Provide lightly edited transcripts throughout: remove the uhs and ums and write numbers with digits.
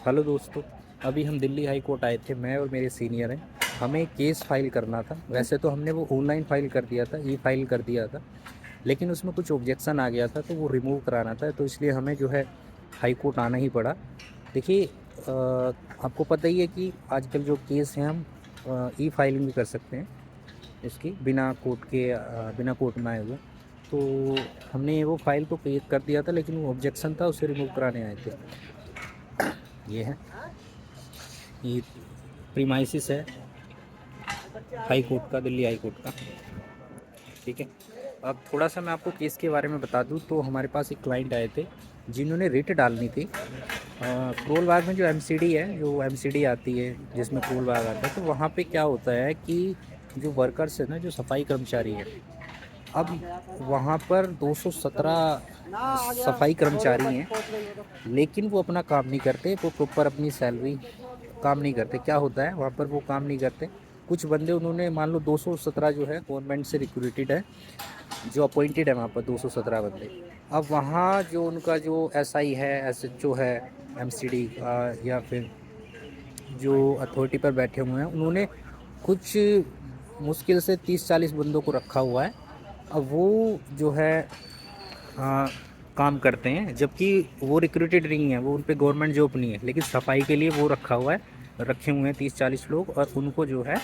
Hello दोस्तों। अभी हम दिल्ली हाई कोर्ट आए थे, मैं और मेरे सीनियर हैं। हमें केस फाइल करना था। वैसे तो हमने वो ऑनलाइन फाइल कर दिया था, ई फाइल कर दिया था, लेकिन उसमें कुछ ऑब्जेक्शन आ गया था तो वो रिमूव कराना था। तो इसलिए हमें जो है हाई कोर्ट आना ही पड़ा। देखिए, आपको पता ही है कि आजकल जो केस हैं हम ई फाइलिंग भी कर सकते हैं इसकी, बिना कोर्ट के, बिना कोर्ट में आए हुए। तो हमने वो फाइल तो कर दिया था, लेकिन वो ऑब्जेक्शन था, उसे रिमूव कराने आए थे। ये है, ये प्रीमाइसिस है हाई कोर्ट का, दिल्ली हाई कोर्ट का। ठीक है। अब थोड़ा सा मैं आपको केस के बारे में बता दूं तो हमारे पास एक क्लाइंट आए थे जिन्होंने रिट डालनी थी। करोल बाग में जो एमसीडी है, जो एमसीडी आती है जिसमें करोल बाग आता है, तो वहाँ पे क्या होता है कि जो वर्कर्स है ना, जो सफाई कर्मचारी है, अब वहाँ पर 217 सफाई कर्मचारी हैं, लेकिन वो अपना काम नहीं करते, वो प्रॉपर अपनी सैलरी काम नहीं करते। क्या होता है वहाँ पर, वो काम नहीं करते। कुछ बंदे उन्होंने, मान लो 217 जो है गवर्नमेंट से रिक्रूटेड है, जो अपॉइंटेड है वहाँ पर 217 बंदे। अब वहाँ जो उनका जो एसआई है, एसएचओ है, एमसीडी या फिर जो अथॉरिटी पर बैठे हुए हैं, उन्होंने कुछ मुश्किल से 30-40 बंदों को रखा हुआ है। अब वो जो है आ, काम करते हैं, जबकि वो रिक्रूटेड नहीं है, वो उन पे गवर्नमेंट जॉब नहीं है, लेकिन सफाई के लिए वो रखा हुआ है, रखे हुए हैं 30-40 लोग, और उनको जो है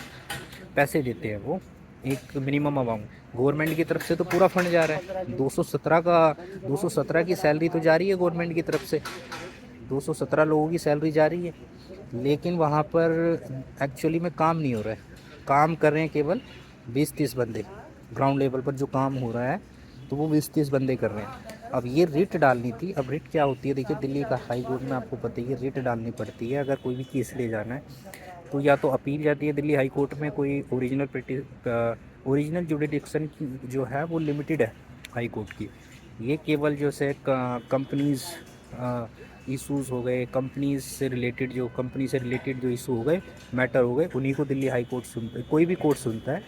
पैसे देते हैं वो एक मिनिमम अमाउंट। गवर्नमेंट की तरफ से तो पूरा फंड जा रहा है, 217 का, 217 की सैलरी तो जा रही है गवर्नमेंट की तरफ से, 217 लोगों की सैलरी जा रही है, लेकिन वहाँ पर एक्चुअली में काम नहीं हो रहा है। काम कर रहे हैं केवल 20-30 बंदे, ग्राउंड लेवल पर जो काम हो रहा है, तो वो 20-30 बंदे कर रहे हैं। अब ये रिट डालनी थी। अब रिट क्या होती है, देखिए दिल्ली का हाई कोर्ट में आपको पता ही है, रिट डालनी पड़ती है अगर कोई भी केस ले जाना है। तो या तो अपील जाती है दिल्ली हाई कोर्ट में, कोई ओरिजिनल जुडिडिक्शन जो है वो लिमिटेड है हाई कोर्ट की। ये केवल जो से कंपनीज इश्यूज़ हो गए, कंपनी से रिलेटेड जो इशू हो गए, मैटर हो गए, उन्हीं को दिल्ली हाई कोर्ट सुनता है, कोई भी कोर्ट सुनता है।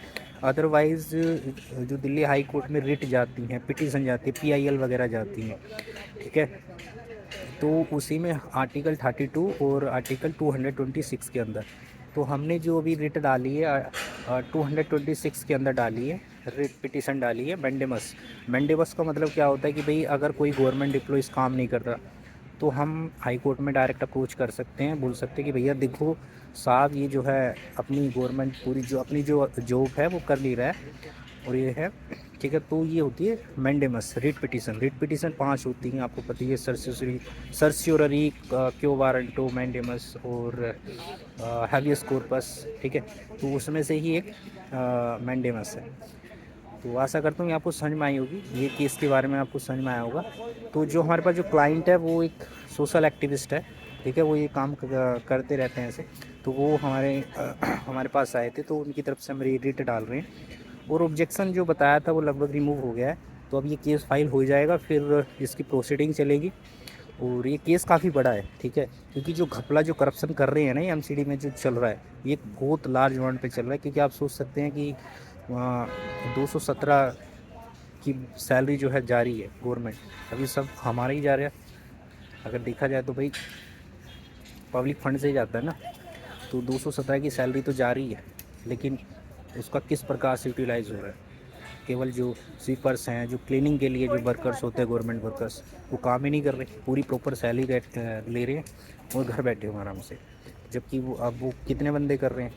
अदरवाइज़ जो दिल्ली हाई कोर्ट में रिट जाती हैं, पिटीशन जाती है, पीआईएल वगैरह जाती हैं, ठीक है, तो उसी में आर्टिकल 32 और आर्टिकल 226 के अंदर, तो हमने जो अभी रिट डाली है 226 के अंदर डाली है, रिट पिटीशन डाली है मैंडेमस। मैंडेमस का मतलब क्या होता है कि भाई अगर कोई गवर्नमेंट एम्प्लॉइज़ काम नहीं कर रहा, तो हम हाई कोर्ट में डायरेक्ट अप्रोच कर सकते हैं, बोल सकते हैं कि भैया देखो साहब, ये जो है अपनी गवर्नमेंट पूरी जो अपनी जो जॉब है वो कर नहीं रहा है, और ये है, ठीक है। तो ये होती है mandamus writ petition. Writ petition 5 होती हैं, आपको पता ही है, सर्स्योररी, क्यो वारंटो, मैंडेमस और हैबियस कॉर्पस, ठीक है। तो उसमें से ही एक मैंडेमस है। तो आशा करता हूँ ये आपको समझ में आई होगी, ये केस के बारे में आपको समझ में आया होगा। तो जो हमारे पास जो क्लाइंट है वो एक सोशल एक्टिविस्ट है, ठीक है, वो ये काम करते रहते हैं ऐसे। तो वो हमारे पास आए थे, तो उनकी तरफ से हम रिट डाल रहे हैं, और ऑब्जेक्शन जो बताया था वो लगभग रिमूव हो गया है। तो अब ये केस फाइल हो जाएगा, फिर इसकी प्रोसीडिंग चलेगी। और ये केस काफ़ी बड़ा है, ठीक है, क्योंकि जो घपला, जो करप्शन कर रहे हैं ना ये एमसीडी में जो चल रहा है, ये बहुत लार्ज अमाउंट पे चल रहा है। क्योंकि आप सोच सकते हैं कि 217 की सैलरी जो है जा रही है गवर्नमेंट, अभी सब हमारा ही जा रहा है। अगर देखा जाए तो भाई पब्लिक फंड से ही जाता है ना, तो 217 की सैलरी तो जा रही है, लेकिन उसका किस प्रकार से यूटिलाइज हो रहा है। केवल जो स्वीपर्स हैं, जो क्लीनिंग के लिए जो वर्कर्स होते हैं, गवर्नमेंट वर्कर्स, वो काम ही नहीं कर रहे, पूरी प्रॉपर सैलरी ले रहे हैं और घर बैठे हुए आराम से। जबकि वो कितने बंदे कर रहे हैं,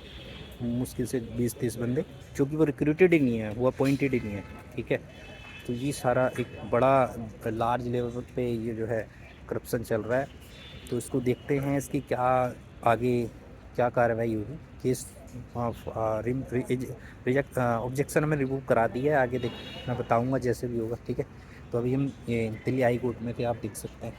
मुश्किल से 20-30 बंदे, जो कि वो रिक्रूटेड ही नहीं है, वो अपॉइंटेड ही नहीं है, ठीक है। तो ये सारा एक बड़ा लार्ज लेवल पे ये जो है करप्शन चल रहा है। तो इसको देखते हैं, इसकी क्या आगे क्या कार्रवाई होगी। केस रिजेक्ट, ऑब्जेक्शन हमें रिमूव करा दी है, आगे देख मैं बताऊंगा जैसे भी होगा, ठीक है। तो अभी हम ये दिल्ली हाई कोर्ट में थे, आप देख सकते हैं।